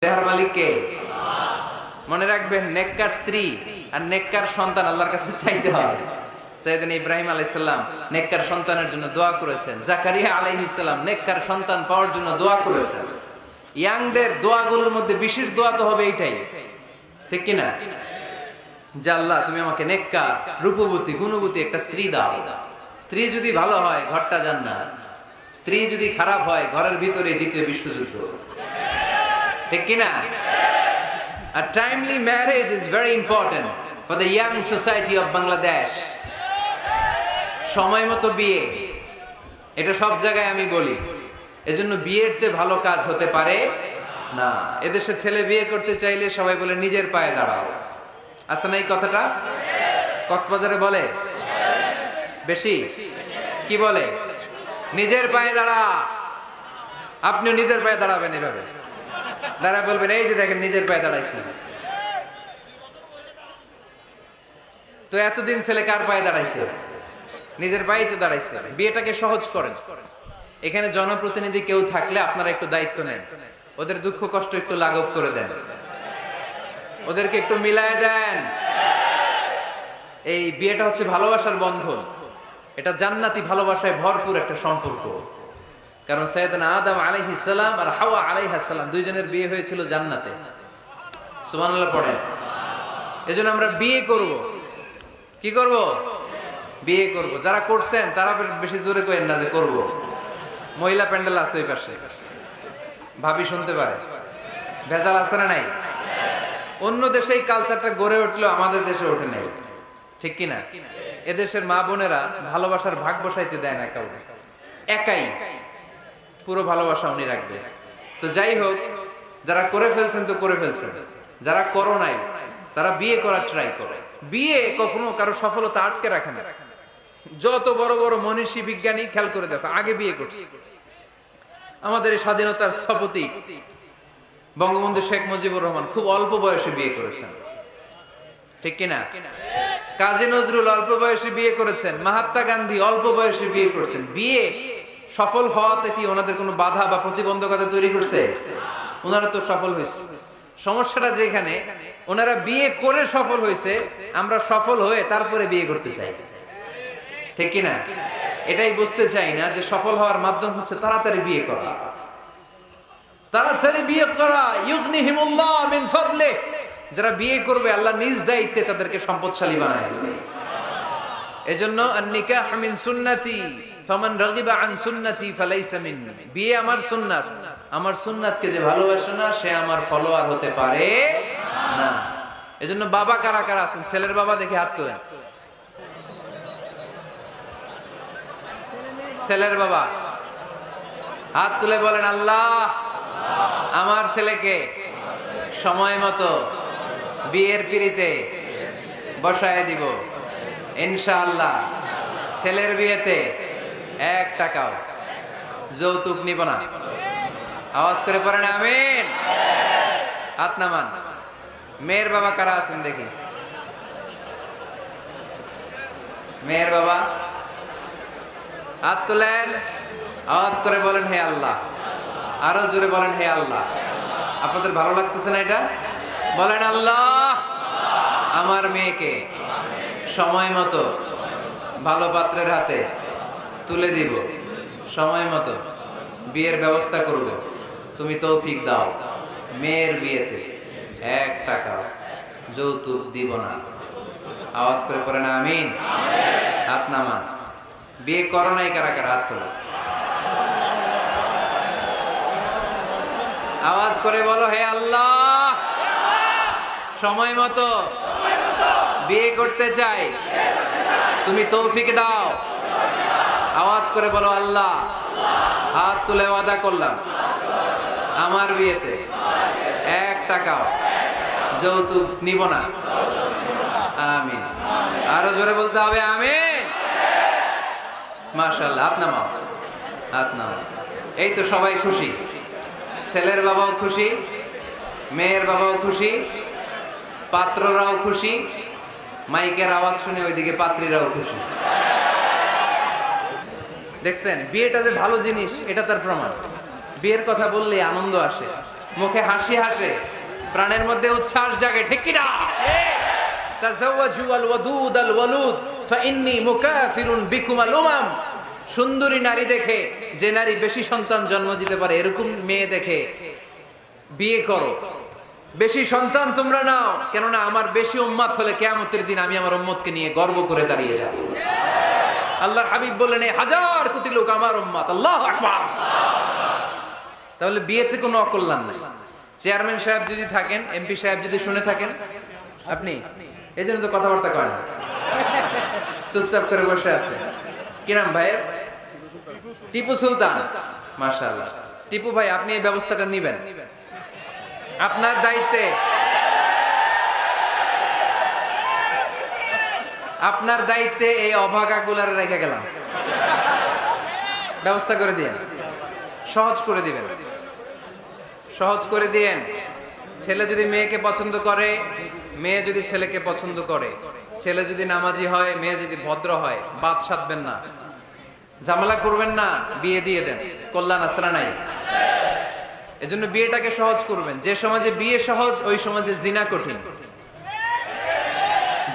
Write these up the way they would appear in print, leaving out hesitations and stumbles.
দেহার মালিক কে? মনে রাখবেন, নেককার স্ত্রী আর নেককার সন্তান আল্লাহর কাছে চাইতে হয়। সাইয়েদনা ইব্রাহিম আলাইহিস সালাম নেককার সন্তানের জন্য দোয়া করেছেন। জাকারিয়া আলাইহিস সালাম নেককার সন্তান পাওয়ার জন্য দোয়া করেছেন। ইয়াংদের দোয়াগুলোর মধ্যে বিশেষ দোয়া তো হবে এইটাই, ঠিক কি না? যে আল্লাহ তুমি আমাকে নেককার, রূপবতী, গুণবতী একটা স্ত্রী দাও। স্ত্রী যদি ভালো হয় ঘরটা জান্নাত, স্ত্রী যদি খারাপ হয় ঘরের ভিতরে দ্বিতীয় বিশ্বযুদ্ধ, ঠিক কি না? A timely marriage is very important for the young society of Bangladesh. সময় মতো বিয়ে, এটা সব জায়গায় আমি বলি। এজন্য বিয়ের চেয়ে ভালো কাজ হতে পারে না। এদেশে ছেলে বিয়ে করতে চাইলে সবাই বলে নিজের পায়ে দাঁড়াও। আছে না এই কথাটা? কক্সবাজারে বলে বেশি, কি বলে? নিজের পায়ে দাঁড়া। আপনিও নিজের পায়ে দাঁড়াবেন, এভাবে দাঁড়া বলবেন এই যে দেখেন নিজের পায়ে দাঁড়াইছে। তো এতদিন ছেলে কার পায়ে দাঁড়াইছে? নিজের পায়ে তো দাঁড়াইছে। বিয়েটাকে সহজ করেন। এখানে জনপ্রতিনিধি কেউ থাকলে আপনারা একটু দায়িত্ব নেন, ওদের দুঃখ কষ্ট একটু লাঘব করে দেন, ওদেরকে একটু মিলায় দেন। এই বিয়েটা হচ্ছে ভালোবাসার বন্ধন, এটা জান্নাতি ভালোবাসায় ভরপুর একটা সম্পর্ক। কারণ সাইয়েদনা আদম আলাইহিস সালাম আর হাওয়া আলাইহাস সালাম দুইজনের বিয়ে হয়েছিল জান্নাতে। সুবহানাল্লাহ পড়েন। এজন্য আমরা বিয়ে করব। কি করব? বিয়ে করব। যারা করছেন তারা বেশি জোরে কইেন না যে করব। মহিলা প্যান্ডেল আছে ওই পাশে, ভাবি শুনতে পারে। ভেজাল আছে না নাই? অন্য দেশে এই কালচারটা গড়ে উঠলেও আমাদের দেশে ওঠে নাই, ঠিক কি না? এদেশের মা বোনেরা ভালোবাসার ভাগ বসাইতে দেয় না কাউকে, একাই পুরো ভালোবাসা উনি রাখবে। তো যাই হোক, যারা করে ফেলছেন তো করে ফেলছেন, যারা করো নাই তারা বিয়ে করার ট্রাই করে। বিয়ে কখনো কারো সফলতা আটকে রাখে না। যত বড় বড় মনীষী বিজ্ঞানী খেয়াল করে দেখো, আগে বিয়ে করছে। আমাদের এই স্বাধীনতার স্থপতি বঙ্গবন্ধু শেখ মুজিবুর রহমান খুব অল্প বয়সে বিয়ে করেছেন, ঠিক কিনা? কাজী নজরুল অল্প বয়সে বিয়ে করেছেন, মহাত্মা গান্ধী অল্প বয়সে বিয়ে করেছেন। বিয়ে সফল হওয়াতে কি ওনাদের কোনো বাধা বা প্রতিবন্ধকতা তৈরি করছে? ওনারা তো সফল হয়েছে। সমস্যাটা যেখানে ওনারা বিয়ে করে সফল হয়েছে, আমরা সফল হয়ে তারপরে বিয়ে করতে চাই, ঠিক কিনা? এটাই বুঝতে চাই না যে সফল হওয়ার মাধ্যম হচ্ছে তাড়াতাড়ি বিয়ে করা। তাড়াতাড়ি বিয়ে করা, ইউগনিহিমুল্লাহ মিন ফাদলি। যারা বিয়ে করবে আল্লাহ নিজ দায়িত্বে তাদেরকে সম্পদশালী বানায় দেবে। এজন্য আন-নিকাহ মিন সুন্নতি ফামান রাগিবা আন সুন্নতি ফালাইসা মিন্নি। বিয়ে আমার সুন্নাত, আমার সুন্নাতকে যে ভালোবাসে না সে আমার ফলোয়ার হতে পারে না। এজন্য বাবা কারা কারা আছেন? ছেলের বাবা দেখে হাত তোলেন। ছেলের বাবা হাত তুলে বলেন, আল্লাহ আমার ছেলেকে সময় মতো বিয়ের পিঁড়িতে বসায় দিব ইনশাআল্লাহ। ছেলের বিয়েতে 1 টাকাও যৌতুক নিব না। আওয়াজ করে পড়েন আমিন। হাত নামান। মেয়ের বাবা কারা আছেন দেখি? মেয়ের বাবা হাত তুলেন, আওয়াজ করে বলেন হে আল্লাহ। আরো জোরে বলেন হে আল্লাহ। আপনাদের ভালো লাগতেছে না এটা? বলেন আল্লাহ আমার মেয়েকে সময় মতো ভালো পাত্রের হাতে তুলে দিব, সময় মতো বিয়ের ব্যবস্থা করব, তুমি তৌফিক দাও। মেয়ের বিয়েতে 1 টাকা যৌতুক দিব না। আওয়াজ করে পড়েন আমিন। হাত নামান। বিয়ে করো নাই কারা কারা? হাত তোলো। আওয়াজ করে বলো হে আল্লাহ সময় মতো বিয়ে করতে চাই, তুমি তৌফিক দাও। আওয়াজ করে বলো আল্লাহ হাত তুলে ওয়াদা করলাম আমার বিয়েতে 1 টাকাও যৌতুক নিব না। আমিন। আরো জোরে বলতে হবে আমিন। মাশাআল্লাহ। হাত নামাও, হাত নামাও। এই তো সবাই খুশি। ছেলের বাবাও খুশি, মেয়ের বাবাও খুশি, পাত্ররাও খুশি, মাইকের আওয়াজ শুনে ওইদিকে পাত্রীরাও খুশি। দেখছেন বিয়েটা যে ভালো জিনিস এটা তার প্রমাণ। বিয়ের কথা বললে আনন্দ আসে, মুখে হাসি হাসে, প্রাণের মধ্যে উচ্ছ্বাস জাগে, ঠিক কি না? তাযাওয়াজু আল ওয়াদুদ আল ওয়ালুদ ফাইন্নী মুকাফিরুন বিকুম আল উমাম। সুন্দরী নারী দেখে, যে নারী বেশি সন্তান জন্ম দিতে পারে এরকম মেয়ে দেখে বিয়ে করো, বেশি সন্তান তোমরা নাও, কেননা আমার বেশি উম্মত হলে কিয়ামতের দিন আমি আমার উম্মতকে নিয়ে গর্ব করে দাঁড়িয়ে যাব। আল্লাহর হাবিব বললেন, এই হাজার কোটি লোক আমার উম্মত। আল্লাহু আকবার। তাহলে বিয়েতে কোনো অকল্যাণ নাই। চেয়ারম্যান সাহেব যদি থাকেন, এমপি সাহেব যদি শুনে থাকেন, আপনি এই জন্য তো কথাবার্তা করেন না, চুপচাপ করে বসে আছে। কি নাম ভাইয়ের? টিপু সুলতান। মাশাআল্লাহ। টিপু ভাই, আপনি এই ব্যবস্থাটা নিবেন, আপনার দায়িত্বে, আপনার দায়িত্বে এই অভাগাগুলার রেখে গেলাম, ব্যবস্থা করে দিন, সহজ করে দিবেন, সহজ করে দিয়েন। ছেলে যদি মেয়েকে পছন্দ করে, মেয়ে যদি ছেলেকে পছন্দ করে, ছেলে যদি নামাজি হয়, মেয়ে যদি ভদ্র হয়, বাদ সাধবেন না, ঝামেলা করবেন না, বিয়ে দিয়ে দেন। কল্যাণ আসরা নাই? এজন্য বিয়েটাকে সহজ করবেন। যে সমাজে বিয়ে সহজ, ওই সমাজে জিনা কঠিন।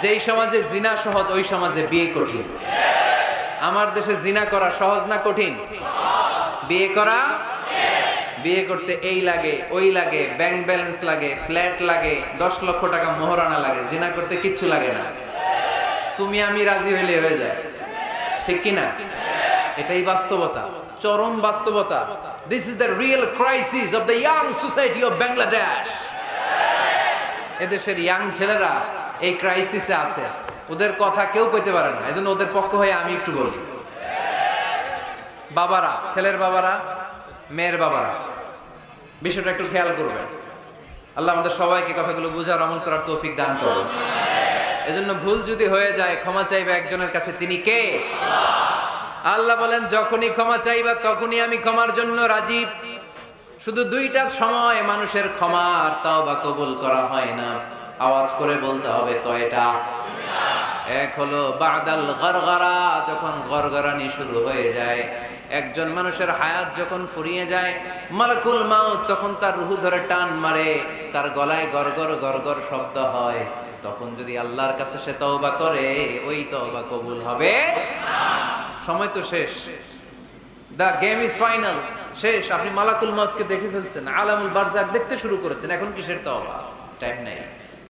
যেই সমাজে জিনা সহজ, ওই সমাজে বিয়ে কঠিন। আমার দেশে জিনা করা সহজ না কঠিন? বিয়ে করা, বিয়ে করতে এই লাগে, ওই লাগে, ব্যাংক ব্যালেন্স লাগে, ফ্ল্যাট লাগে, 10 লক্ষ টাকা মোহরানা লাগে। জিনা করতে কিচ্ছু লাগে না, তুমি আমি রাজি হইলে হয়ে যায়, ঠিক কিনা? এটাই বাস্তবতা, চরম বাস্তবতা। This is the real crisis of the young society of Bangladesh. এদেশের ইয়াং ছেলেরা এই ক্রাইসিসে আছে, ওদের কথা কেউ কইতে পারে না। এজন্য ওদের পক্ষ হয়ে আমি একটু বলি। বাবারা, ছেলের বাবারা, মেয়ের বাবারা, বিষয়টা একটু খেয়াল করবেন। আল্লাহ আমাদের সবাইকে কথাগুলো বুঝার, আমল করার তৌফিক দান করুন। এজন্য ভুল যদি হয়ে যায়, ক্ষমা চাইবে একজনের কাছে, তিনি কে? আল্লাহ বলেন, যখনই ক্ষমা চাইবা তখনই আমি ক্ষমার জন্য রাজি। শুধু দুইটা সময় মানুষের ক্ষমা আর তাওবা কবুল করা হয় না। আওয়াজ করে বলতে হবে, কয়টা? এক হলো বাদাল গরগরা, যখন গরগরানি শুরু হয়ে যায়। একজন মানুষের হায়াত যখন ফুরিয়ে যায়, মালাকুল মাউত তখন তার রূহ ধরে টান মারে, তার গলায় গরগর গরগর শব্দ হয়। তখন যদি আল্লাহর কাছে সে তওবা করে, ওই তওবা কবুল হবে না। সময় তো শেষ, দা গেম ইজ ফাইনাল, শেষ। আপনি মালাকুল মাউতকে দেখে ফেলছেন, আলামুল বারজাক দেখতে শুরু করেছেন, এখন কিসের তওবা? টাইম নাই।